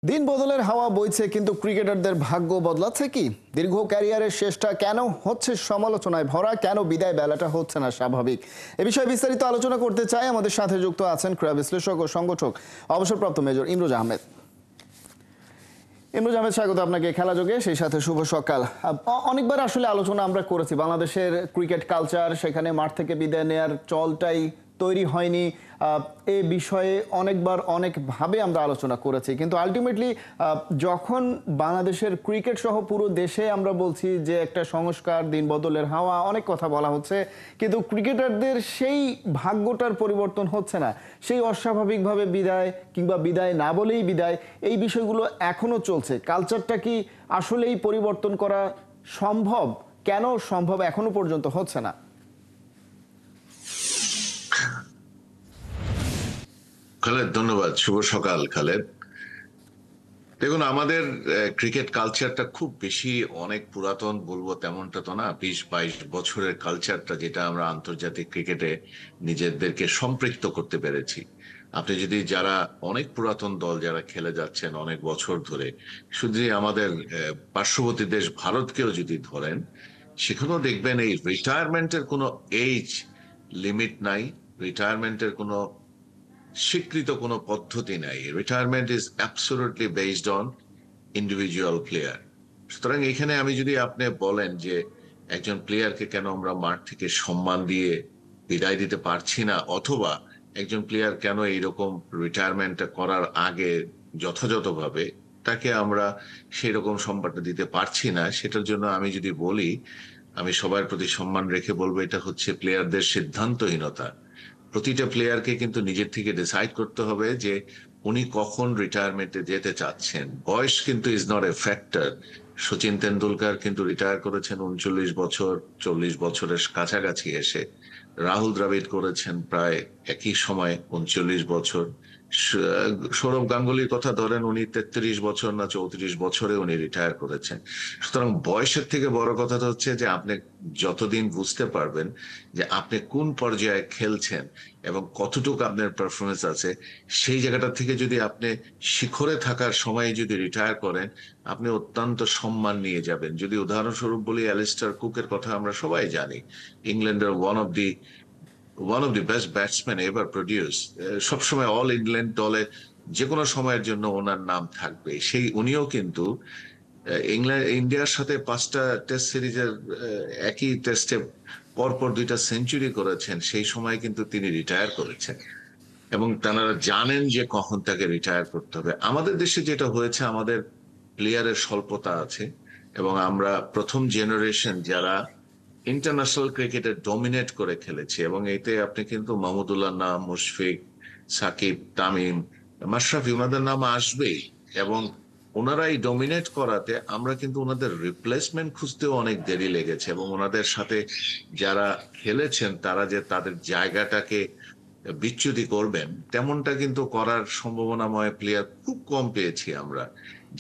দিন বদলের হাওয়া বইছে, কিন্তু ক্রিকেটারদের ভাগ্য বদলাচ্ছে কি? দীর্ঘ ক্যারিয়ারের শেষটা কেন হচ্ছে সমালোচনায় ভরা? কেন বিদায় বেলাটা হচ্ছে না স্বাভাবিক? এ বিষয়ে বিস্তারিত আলোচনা করতে চাই। আমাদের সাথে যুক্ত আছেন ক্রীড়া বিশ্লেষক ও সংগঠক অবসরপ্রাপ্ত মেজর ইমরোজ আহমেদ। ইমরোজ আহমেদ, স্বাগত আপনাকে খেলা যোগে, সেই সাথে শুভ সকাল। অনেকবার আসলে আলোচনা আমরা করেছি, বাংলাদেশের ক্রিকেট কালচার, সেখানে মাঠ থেকে বিদায় নেয়ার চলটাই তৈরি হয়নি। এ বিষয়ে অনেকবার অনেকভাবে আমরা আলোচনা করেছি, কিন্তু আলটিমেটলি যখন বাংলাদেশের ক্রিকেট সহ পুরো দেশে আমরা বলছি যে একটা সংস্কার, দিন বদলের হাওয়া, অনেক কথা বলা হচ্ছে, কিন্তু ক্রিকেটারদের সেই ভাগ্যটার পরিবর্তন হচ্ছে না। সেই অস্বাভাবিকভাবে বিদায় কিংবা বিদায় না বলেই বিদায়, এই বিষয়গুলো এখনো চলছে। কালচারটা কি আসলেই পরিবর্তন করা সম্ভব? কেন সম্ভব এখনো পর্যন্ত হচ্ছে না? খালেদ, ধন্যবাদ। শুভ সকাল খালেদ। দেখুন, আমাদের ক্রিকেট কালচারটা খুব বেশি অনেক পুরাতন বলবো তেমনটা তো না। 20-22 বছরের কালচারটা, যেটা আমরা আন্তর্জাতিক ক্রিকেটে নিজেদেরকে সম্পৃক্ত করতে পেরেছি। আপনি যদি যারা অনেক পুরাতন দল যারা খেলে যাচ্ছেন অনেক বছর ধরে, শুধু আমাদের পার্শ্ববর্তী দেশ ভারতকেও যদি ধরেন, সেখানেও দেখবেন এই রিটায়ারমেন্টের কোনো এজ লিমিট নাই, রিটায়ারমেন্টের কোনো স্বীকৃত কোনো পদ্ধতি নাই। Retirement is absolutely based on individual player. সুতরাং এখানে আমি যদি আপনি বলেন যে একজন প্লেয়ারকে কেন আমরা মাঠ থেকে সম্মান দিয়ে বিদায় দিতে পারছি না, অথবা একজন প্লেয়ার কেন এইরকম রিটায়ারমেন্টটা করার আগে যথাযথভাবে তাকে আমরা সেই রকম সম্মানটা দিতে পারছি না, সেটার জন্য আমি যদি বলি, আমি সবার প্রতি সম্মান রেখে বলবো, এটা হচ্ছে প্লেয়ারদের সিদ্ধান্তহীনতা। প্রতিটা প্লেয়ারকে কিন্তু নিজের থেকে ডিসাইড করতে হবে যে উনি কখন রিটায়ারমেন্টে যেতে চাচ্ছেন। বয়স কিন্তু is not a factor. Sachin Tendulkar কিন্তু রিটায়ার করেছেন 39 বছর, 40 বছরের কাছাকাছি এসে। রাহুল দ্রাবিড় করেছেন প্রায় একই সময় 39 বছর। সৌরভ গাঙ্গুলির কথা ধরেন, উনি 33 বছর না 34 বছরে উনি রিটায়ার করেছেন। সুতরাং বয়সের থেকে বড় কথা হচ্ছে যে আপনি যতদিন বুঝতে পারবেন যে আপনি কোন পর্যায়ে খেলছেন এবং কতটুকু আপনার পারফরমেন্স আছে, সেই জায়গাটা থেকে যদি আপনি শিখরে থাকার সময় যদি রিটায়ার করেন, আপনি অত্যন্ত সম্মান নিয়ে যাবেন। যদি উদাহরণস্বরূপ বলি, অ্যালিস্টার কুকের কথা আমরা সবাই জানি, ইংল্যান্ডের one of the best batsman ever produce. সবসময় অল ইংল্যান্ড দলে যে কোনো সময়ের জন্য ওনার নাম থাকবে। সেই উনিও কিন্তু ইন্ডিয়ার সাথে 5টা টেস্ট সিরিজের একই টেস্টে পরপর 2টা সেঞ্চুরি করেছেন। সেই সময় কিন্তু তিনি রিটায়ার করেছেন এবং তারা জানেন যে কখন তাকে রিটায়ার করতে হবে। আমাদের দেশে যেটা হয়েছে, আমাদের প্লেয়ারের স্বল্পতা আছে এবং আমরা প্রথম জেনারেশন যারা ইন্টারন্যাশনাল ক্রিকেটে ডমিনেট করে খেলেছি, এবং এতে আপনি কিন্তু মাহমুদুল্লাহ নাম, মুশফিক, সাকিব, তামিম, মাশরাফি, ওনাদের নাম আসবেই। এবং ওনারাই ডমিনেট করাতে আমরা কিন্তু ওনাদের রিপ্লেসমেন্ট খুঁজতেও অনেক দেরি লেগেছে, এবং ওনাদের সাথে যারা খেলেছেন তারা যে তাদের জায়গাটাকে বিচ্যুতি করবেন তেমনটা কিন্তু করার সম্ভাবনাময় প্লেয়ার খুব কম পেয়েছি আমরা।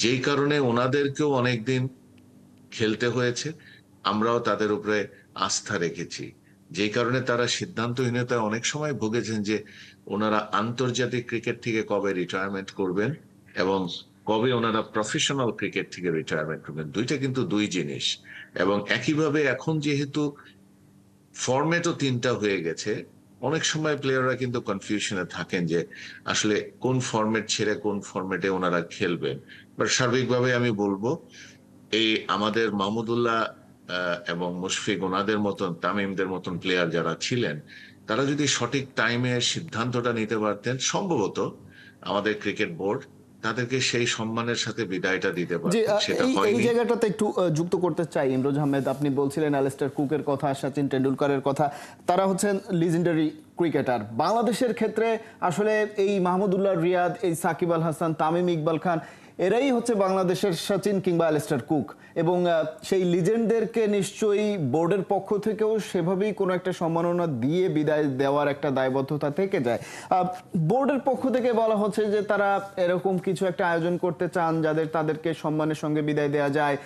যেই কারণে ওনাদেরকেও অনেকদিন খেলতে হয়েছে, আমরাও তাদের উপরে আস্থা রেখেছি। যেই কারণে তারা সিদ্ধান্তহীনতায় অনেক সময় ভুগেছেন যে ওনারা আন্তর্জাতিক ক্রিকেট থেকে কবে রিটায়ারমেন্ট করবেন এবং কবে ওনারা প্রফেশনাল ক্রিকেট থেকে রিটায়ারমেন্ট করবেন। দুইটা কিন্তু দুই জিনিস। এবং একইভাবে এখন যেহেতু ফরম্যাটও 3টা হয়ে গেছে, অনেক সময় প্লেয়াররা কিন্তু কনফিউশনে থাকেন যে আসলে কোন ফরম্যাট ছেড়ে কোন ফরম্যাটে ওনারা খেলবেন। বাট সার্বিকভাবে আমি বলবো, এই আমাদের মাহমুদুল্লাহ এবং মুশফিক, ওনাদের মতন, তামিমদের মতন প্লেয়ার যারা ছিলেন, তারা যদি সঠিক টাইমে সিদ্ধান্তটা নিতে পারতেন, সম্ভবত আমাদের ক্রিকেট বোর্ড তাদেরকে সেই সম্মানের সাথে বিদায়টা দিতে জি, পারতেন। সেটা এই এই হয়নি। জায়গাটাতে একটু যুক্ত করতে চাই ইমরোজ আহমেদ। আপনি বলছিলেন অ্যালিস্টার কুকের কথা, সচিন টেন্ডুলকারের কথা, তারা হচ্ছেন লিজেন্ডারি ক্রিকেটার। বাংলাদেশের ক্ষেত্রে আসলে এই মাহমুদুল্লাহ রিয়াদ, এই সাকিব আল হাসান, তামিম ইকবাল খান, এরাই হচ্ছে বাংলাদেশের সচিন কিংবা অ্যালিস্টার কুক। এবং সেই লিজেন্ডদেরকে নিশ্চয়ই বোর্ডের পক্ষ থেকেও সেভাবেই কোনো একটা সম্মাননা দিয়ে বিদায় দেওয়ার একটা দায়বদ্ধতা থেকে যায়। বোর্ডের পক্ষ থেকে বলা হচ্ছে যে তারা এরকম কিছু একটা আয়োজন করতে চান তাদেরকে সম্মানের সঙ্গে বিদায় দেওয়া যায়।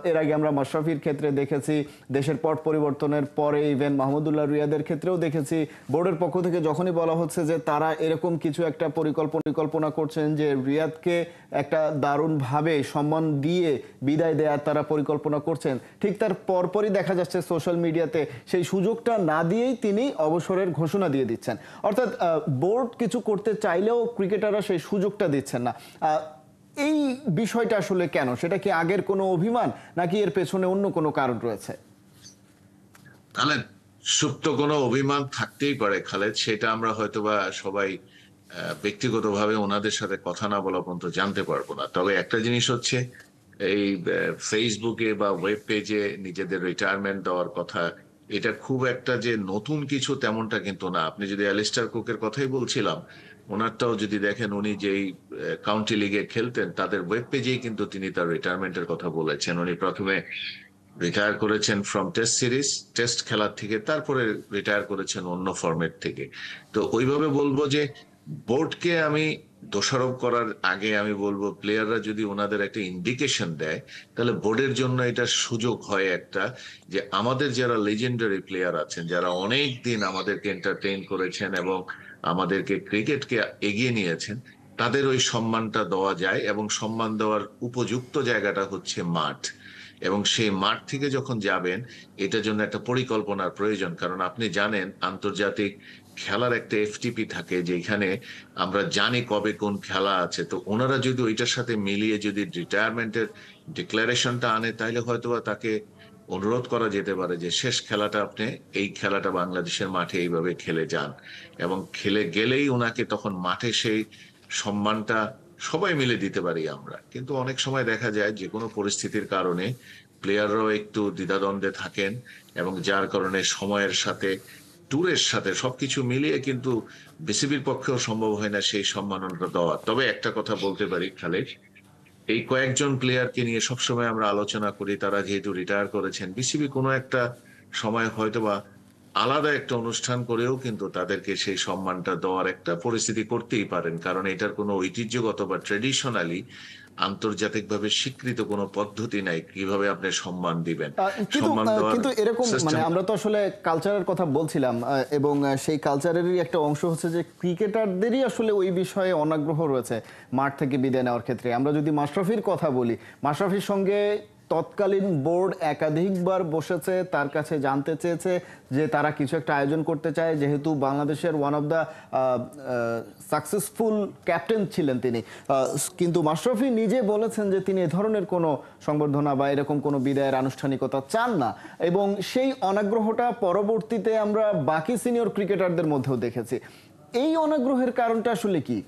এর আগে আমরা মাশরাফির ক্ষেত্রে দেখেছি, দেশের পট পরিবর্তনের পরে ইভেন মাহমুদুল্লাহ রিয়াদের ক্ষেত্রেও দেখেছি, বোর্ডের পক্ষ থেকে যখনই বলা হচ্ছে যে তারা এরকম কিছু একটা পরিকল্পনা করছেন যে রিয়াদকে একটা দারুণভাবে সম্মান দিয়ে বিদায় দেওয়ার তারা পরিকল্পনা করছেন, ঠিক তার পরপরই দেখা যাচ্ছে সোশ্যাল মিডিয়াতে সেই সুযোগটা না দিয়েই তিনি অবসরের ঘোষণা দিয়ে দিচ্ছেন। অর্থাৎ বোর্ড কিছু করতে চাইলেও ক্রিকেটাররা সেই সুযোগটা দিচ্ছেন না। এই বিষয়টা আসলে কেন? সেটা কি আগের কোনো অভিমান, নাকি এর পেছনে অন্য কোনো কারণ রয়েছে? খালেদ, সুপ্ত কোনো অভিমান থাকতেই পারে খালেদ, সেটা আমরা হয়তোবা সবাই ব্যক্তিগতভাবে ওনাদের সাথে কথা না বলা পর্যন্ত জানতে পারবো না। তবে একটা জিনিস হচ্ছে, এই ফেসবুকে বা ওয়েব পেজে নিজেদের রিটায়ারমেন্ট দেওয়ার কথা, এটা খুব একটা যে নতুন কিছু তেমনটা কিন্তু না। আপনি যদি অ্যালিস্টার কুকের কথাই বলছিলাম, ওনারটাও যদি দেখেন, উনি যেই কাউন্টি লিগে খেলতেন তাদের ওয়েব পেজেই কিন্তু তিনি তার রিটায়ারমেন্টের কথা বলেছেন। উনি প্রথমে রিটায়ার করেছেন ফ্রম টেস্ট সিরিজ, টেস্ট খেলার থেকে, তারপরে রিটায়ার করেছেন অন্য ফরম্যাট থেকে। তো ওইভাবে বলবো যে বোর্ডকে আমি দোষারোপ করার আগে আমি বলবো, প্লেয়াররা যদি ওনাদের একটা ইন্ডিকেশন দেয়, তাহলে বোর্ডের জন্য এটা সুযোগ হয় একটা, যে আমাদের যারা লেজেন্ডারি প্লেয়ার আছেন, যারা অনেক দিন আমাদেরকে এন্টারটেইন করেছেন এবং আমাদেরকে ক্রিকেটকে এগিয়ে নিয়েছেন, তাদের ওই সম্মানটা দেওয়া যায়। এবং সম্মান দেওয়ার উপযুক্ত জায়গাটা হচ্ছে মাঠ। এবং সেই মাঠ থেকে যখন যাবেন, এটার জন্য একটা পরিকল্পনার প্রয়োজন। কারণ আপনি জানেন, আন্তর্জাতিক খেলার একটা এফটিপি থাকে, যেখানে আমরা জানি কবে কোন খেলা আছে। তো ওনারা যদি ওইটার সাথে মিলিয়ে যদি রিটায়ারমেন্টের ডিক্লারেশনটা আনে, তাহলে হয়তোবা তাকে অনুরোধ করা যেতে পারে যে শেষ খেলাটা আপনি এই খেলাটা বাংলাদেশের মাঠে এইভাবে খেলে যান। এবং খেলে গেলেই ওনাকে তখন মাঠে সেই সম্মানটা সবাই মিলে দিতে পারি আমরা। কিন্তু অনেক সময় দেখা যায় যে কোনো পরিস্থিতির কারণে প্লেয়াররাও একটু দ্বিধাদ্বন্দ্বে থাকেন, এবং যার কারণে সময়ের সাথে, ট্যুরের সাথে সবকিছু মিলিয়ে কিন্তু বিসিবির পক্ষেও সম্ভব হয় না সেই সম্মাননা দেওয়া। তবে একটা কথা বলতে পারি খালেদ, এই কয়েকজন প্লেয়ারকে নিয়ে সবসময় আমরা আলোচনা করি, তারা যেহেতু রিটায়ার করেছেন, বিসিবি কোনো একটা সময় হয়তোবা আলাদা একটা অনুষ্ঠান করেও কিন্তু তাদেরকে সেই সম্মানটা দেওয়ার একটা পরিস্থিতি করতেই পারেন। কারণ এটার কোনো ঐতিহ্যগত বা ট্রেডিশনালি আন্তর্জাতিকভাবে স্বীকৃত কোনো পদ্ধতি নাই কিভাবে আপনি সম্মান দিবেন। কিন্তু সম্মান দেওয়ার কিন্তু এরকম সিস্টেম। আমরা তো আসলে কালচারের কথা বলছিলাম, এবং সেই কালচারেরই একটা অংশ হচ্ছে যে ক্রিকেটারদেরই আসলে ওই বিষয়ে অনাগ্রহ রয়েছে মাঠ থেকে বিদায় নেওয়ার ক্ষেত্রে। আমরা যদি মাশরাফির কথা বলি, মাশরাফির সঙ্গে তৎকালীন বোর্ড একাধিকবার বসেছে, তার কাছে জানতে চেয়েছে যে তারা কিছু একটা আয়োজন করতে চায়, যেহেতু বাংলাদেশের one of the successful captain ছিলেন তিনি। কিন্তু মাশরাফি নিজে বলেছেন যে তিনি এ ধরনের কোনো সংবর্ধনা বা এরকম কোনো বিদায়ের আনুষ্ঠানিকতা চান না, এবং সেই অনাগ্রহটা পরবর্তীতে আমরা বাকি সিনিয়র ক্রিকেটারদের মধ্যেও দেখেছি। এই অনাগ্রহের কারণটা আসলে কি?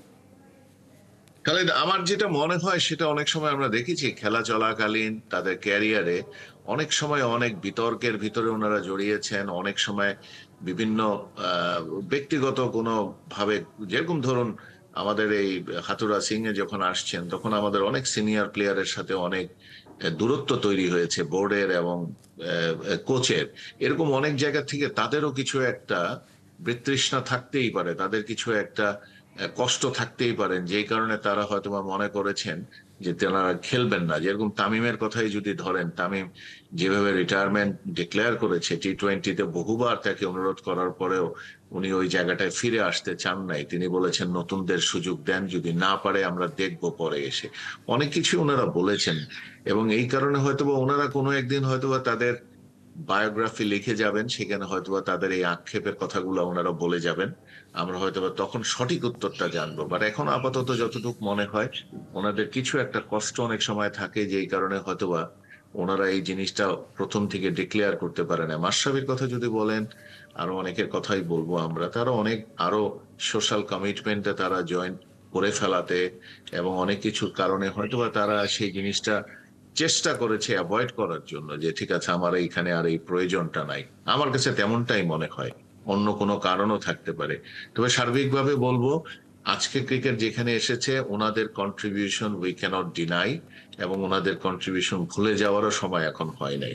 খালিদ, আমার যেটা মনে হয় সেটা অনেক সময় আমরা দেখেছি খেলা চলাকালীন তাদের ক্যারিয়ারে অনেক সময় অনেক বিতর্কের ভিতরে ওনারা জড়িয়েছেন। অনেক সময় বিভিন্ন ব্যক্তিগত কোনো ভাবে, যেরকম ধরুন আমাদের এই হাতুড়া সিং এ যখন আসছেন, তখন আমাদের অনেক সিনিয়র প্লেয়ারের সাথে অনেক দূরত্ব তৈরি হয়েছে বোর্ডের এবং কোচের। এরকম অনেক জায়গা থেকে তাদেরও কিছু একটা বিতৃষ্ণা থাকতেই পারে, তাদের কিছু একটা কষ্ট থাকতেই পারেন, যেই কারণে তারা হয়তো বা মনে করেছেন যে তেনারা খেলবেন না। যেরকম তামিমের কথাই যদি ধরেন, তামিম যেভাবে রিটায়ারমেন্ট ডিক্লেয়ার করেছে, টি-20-তে বহুবার তাকে অনুরোধ করার পরেও উনি ওই জায়গাটায় ফিরে আসতে চান নাই। তিনি বলেছেন নতুনদের সুযোগ দেন, যদি না পারে আমরা দেখবো পরে এসে। অনেক কিছু ওনারা বলেছেন, এবং এই কারণে হয়তোবা ওনারা কোনো একদিন হয়তোবা তাদের বায়োগ্রাফি লিখে যাবেন, সেখানে হয়তোবা তাদের এই আক্ষেপের কথাগুলো ওনারা বলে যাবেন। আমরা হয়তোবা তখন সঠিক উত্তরটা জানবো। বাট এখন আপাতত যতটুকু মনে হয়, ওনাদের কিছু একটা কষ্ট অনেক সময় থাকে, যেই কারণে হয়তোবা ওনারা এই জিনিসটা প্রথম থেকে ডিক্লেয়ার করতে পারে না। মাশরাফির কথা যদি বলেন, আরো অনেকের কথাই বলবো আমরা, তারা অনেক আরো সোশ্যাল কমিটমেন্টে তারা জয়েন করে ফেলাতে, এবং অনেক কিছুর কারণে হয়তোবা তারা সেই জিনিসটা চেষ্টা করেছে অ্যাভয়েড করার জন্য, যে ঠিক আছে আমার এইখানে আর এই প্রয়োজনটা নাই। আমার কাছে তেমনটাই মনে হয়, অন্য কোনো কারণও থাকতে পারে। তবে সার্বিকভাবে বলবো, আজকে ক্রিকেট যেখানে এসেছে, ওনাদের কন্ট্রিবিউশন উই ক্যানট ডিনাই, এবং ওনাদের কন্ট্রিবিউশন ভুলে যাওয়ারও সময় এখন হয় নাই।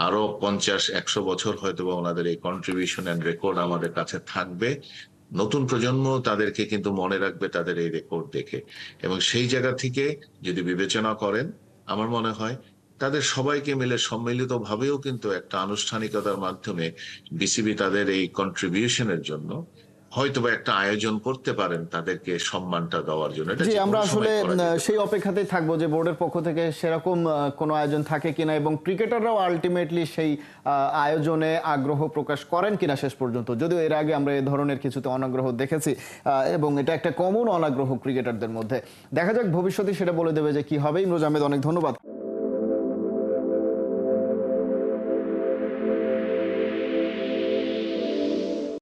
আরো 50-100 বছর হয়তো বা ওনাদের এই কন্ট্রিবিউশন এন্ড রেকর্ড আমাদের কাছে থাকবে। নতুন প্রজন্ম তাদেরকে কিন্তু মনে রাখবে তাদের এই রেকর্ড দেখে। এবং সেই জায়গা থেকে যদি বিবেচনা করেন, আমার মনে হয় তাদের সবাইকে মিলে সম্মিলিত ভাবেও কিন্তু একটা আনুষ্ঠানিকতার মাধ্যমে বিসিবি তাদের এই কন্ট্রিবিউশনের জন্য হয়তোবা একটা আয়োজন করতে পারেন তাদেরকে সম্মানটা দেওয়ার জন্য। এটা জি, যে আমরা কোনো আসলে সময় করা যেতে সেই পারে। অপেক্ষাতেই থাকবো যে বোর্ডের পক্ষ থেকে সেরকম কোনো আয়োজন থাকে কিনা এবং ক্রিকেটাররাও আলটিমেটলি সেই আয়োজনে আগ্রহ প্রকাশ করেন কিনা শেষ পর্যন্ত। যদিও এর আগে আমরা এই ধরনের কিছুতে অনাগ্রহ দেখেছি এবং এটা একটা কমন অনাগ্রহ ক্রিকেটারদের মধ্যে। দেখা যাক ভবিষ্যতে সেটা বলে দেবে যে কি হবে। ইমরোজ আহমেদ, অনেক ধন্যবাদ।